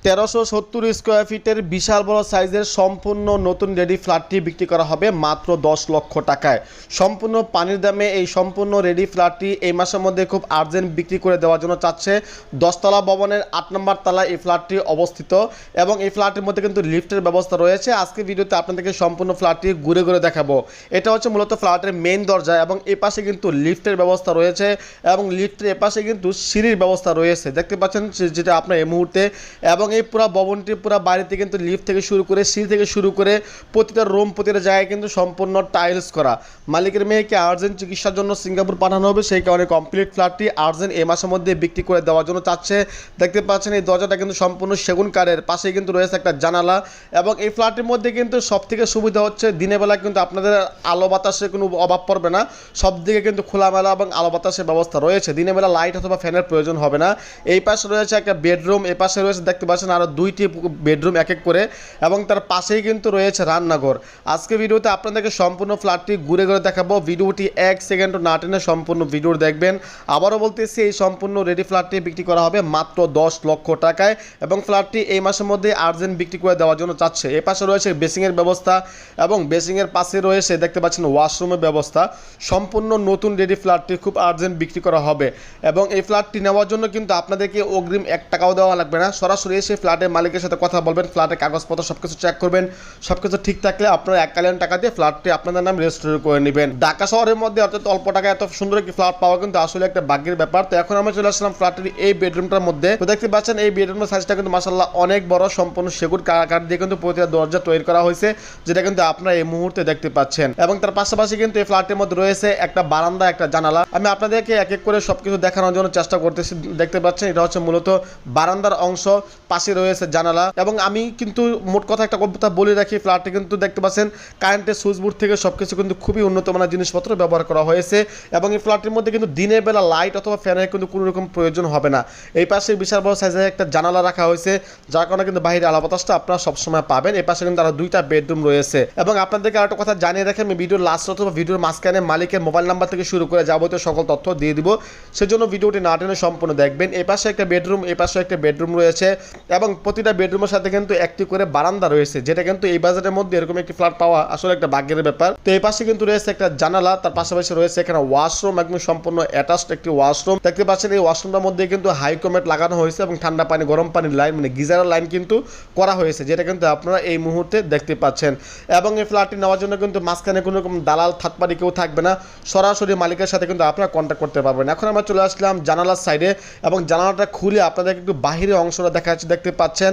1370 square ফিটের বিশাল বড় সাইজের সম্পূর্ণ নতুন রেডি ফ্ল্যাটটি বিক্রি করা হবে মাত্র 10 লক্ষ টাকায়। সম্পূর্ণ পানির দামে এই সম্পূর্ণ রেডি ফ্ল্যাটটি এই মাসের মধ্যে খুব আর্জেন্ট বিক্রি করে দেওয়ার জন্য চাচ্ছে। 10তলা ভবনের 8 নম্বর তলায় এই ফ্ল্যাটটি অবস্থিত এবং এই ফ্ল্যাটের মধ্যে কিন্তু লিফটের ব্যবস্থা রয়েছে। আজকে ভিডিওতে আপনাদেরকে সম্পূর্ণ ফ্ল্যাটটি ঘুরে ঘুরে দেখাবো। এটা হচ্ছে মূলত ফ্ল্যাটের মেইন দরজা এবং এই পাশে কিন্তু লিফটের ব্যবস্থা রয়েছে এবং লিফটের এপাশে কিন্তু সিঁড়ির ব্যবস্থা রয়েছে, দেখতে পাচ্ছেন যেটা আপনার এই মুহূর্তে। এবং এই পুরো ভবনটি পুরো বাড়িতে কিন্তু লিফট থেকে শুরু করে সিঁড়ি থেকে শুরু করে প্রতিটা রুম প্রতিটা জায়গায় কিন্তু সম্পূর্ণ টাইলস করা। মালিকের মেয়েকে আর্জেন্ট চিকিৎসার জন্য সিঙ্গাপুর পাঠানো হবে, সেই কারণে কমপ্লিট ফ্ল্যাটটি আর্জেন্ট এই মাসের মধ্যে বিক্রি করে দেওয়ার জন্য চাচ্ছে। দেখতে পাচ্ছেন এই দরজাটা কিন্তু সম্পূর্ণ সেগুন কাঠের, পাশেই কিন্তু রয়েছে একটা জানালা এবং এই ফ্ল্যাটের মধ্যে কিন্তু সবথেকে সুবিধা হচ্ছে দিনের বেলা কিন্তু আপনাদের আলো বাতাসের কোনো অভাব পড়বে না। সব দিকে কিন্তু খোলামেলা এবং আলো বাতাসের ব্যবস্থা রয়েছে, দিনের বেলা লাইট অথবা ফ্যানের প্রয়োজন হবে না। এই পাশে রয়েছে একটা বেডরুম, এই পাশে রয়েছে দেখতে পাচ্ছেন আরও 2টি বেডরুম এক এক করে এবং তার পাশেই কিন্তু রয়েছে রান্নাঘর। আজকে ভিডিওতে আপনাদেরকে সম্পূর্ণ ফ্ল্যাটটি ঘুরে ঘুরে দেখাবো, ভিডিওটি 1 সেকেন্ডও না টেনে সম্পূর্ণ ভিডিও দেখবেন। আবারও বলতেছি এই সম্পূর্ণ রেডি ফ্ল্যাটটি বিক্রি করা হবে মাত্র 10 লক্ষ টাকায় এবং ফ্ল্যাটটি এই মাসের মধ্যে আর্জেন্ট বিক্রি করে দেওয়ার জন্য চাচ্ছে। এই পাশে রয়েছে বেসিংয়ের ব্যবস্থা এবং বেসিংয়ের পাশে রয়েছে দেখতে পাচ্ছেন ওয়াশরুমের ব্যবস্থা। সম্পূর্ণ নতুন রেডি ফ্ল্যাটটি খুব আর্জেন্ট বিক্রি করা হবে এবং এই ফ্ল্যাটটি নেওয়ার জন্য কিন্তু আপনাদেরকে অগ্রিম 1 টাকাও দেওয়া লাগবে না। সরাসরি এসে ফ্ল্যাটের মালিকের সাথে কথা বলবেন, ফ্ল্যাটের কাগজপত্র সব কিছু চেক করবেন, সব কিছু ঠিক থাকলে আপনারা 1,000,000 টাকা দিয়ে ফ্ল্যাটটি আপনাদের নাম রেজিস্টার করে নেবেন। ঢাকা শহরের মধ্যে অর্থাৎ অল্প টাকা এত সুন্দর একটি ফ্ল্যাট পাওয়া কিন্তু আসলে একটা ভাগ্যের ব্যাপার। তো এখন আমরা চলে আসলাম ফ্ল্যাটের এই বেডরুমটার মধ্যে। তো দেখতে পাচ্ছেন এই বেডরুমের সাইজটা কিন্তু মাশাআল্লাহ অনেক বড়, সম্পূর্ণ সেগুন কাঠ দিয়ে কিন্তু প্রতিটা দরজা তৈরি করা হয়েছে, যেটা কিন্তু আপনারা এই মুহূর্তে দেখতে পাচ্ছেন। এবং তার পাশাপাশি কিন্তু এই ফ্ল্যাটের মধ্যে রয়েছে একটা বারান্দা, একটা জানালা। আমি আপনাদেরকে এক এক করে সবকিছু দেখানোর জন্য চেষ্টা করতেছি। দেখতে পাচ্ছেন এটা হচ্ছে মূলত বারান্দার অংশ, পাশে রয়েছে জানালা। এবং আমি কিন্তু মোট কথা একটা কথা বলে রাখি, ফ্ল্যাটে কিন্তু দেখতে পাচ্ছেন কারেন্টের সুইচ বোর্ড থেকে সবকিছু কিন্তু খুবই উন্নত মানের জিনিসপত্র ব্যবহার করা হয়েছে এবং এই ফ্ল্যাটের মধ্যে কিন্তু দিনের বেলা লাইট অথবা ফ্যানের কিন্তু কোনো রকম প্রয়োজন হবে না। এই পাশে বিশাল বড় সাইজের একটা জানালা রাখা হয়েছে, যার কারণে কিন্তু বাইরে আলো বাতাসটা আপনারা সবসময় পাবেন। এই পাশে কিন্তু আরো 2টা বেডরুম রয়েছে এবং আপনাদেরকে আরেকটা কথা জানিয়ে রাখি, আমি ভিডিওর লাস্ট অথবা ভিডিওর মাঝখানে মালিকের মোবাইল নাম্বার থেকে শুরু করে যাবতীয় সকল তথ্য দিয়ে দিব, সেজন্য ভিডিওটি না টেনে সম্পূর্ণ দেখবেন। এই পাশে একটা বেডরুম, এই পাশে একটা বেডরুম রয়েছে এবং প্রতিটা বেডরুমের সাথে কিন্তু একটি করে বারান্দা রয়েছে, যেটা কিন্তু এই বাজারের মধ্যে এরকম একটি ফ্ল্যাট পাওয়া আসলে একটা ভাগ্যের ব্যাপার। তো এই পাশে কিন্তু রয়েছে একটা জানালা, তার পাশাপাশি রয়েছে এখানে ওয়াশরুম, একদম সম্পূর্ণ অ্যাটাচড একটি ওয়াশরুম। দেখতে পাচ্ছেন এই ওয়াশরুমটার মধ্যে কিন্তু হাইকমেট লাগানো হয়েছে এবং ঠান্ডা পানি গরম পানির লাইন মানে গিজারের লাইন কিন্তু করা হয়েছে, যেটা কিন্তু আপনারা এই মুহূর্তে দেখতে পাচ্ছেন। এবং এই ফ্ল্যাটটি নেওয়ার জন্য কিন্তু মাঝখানে কোনো রকম দালাল থাকপারি কেউ থাকবে না, সরাসরি মালিকের সাথে কিন্তু আপনারা কন্ট্যাক্ট করতে পারবেন। এখন আমরা চলে আসলাম জানালার সাইডে এবং জানালাটা খুলে আপনাদেরকে একটু বাহিরের অংশটা দেখা যাচ্ছে, দেখতে পাচ্ছেন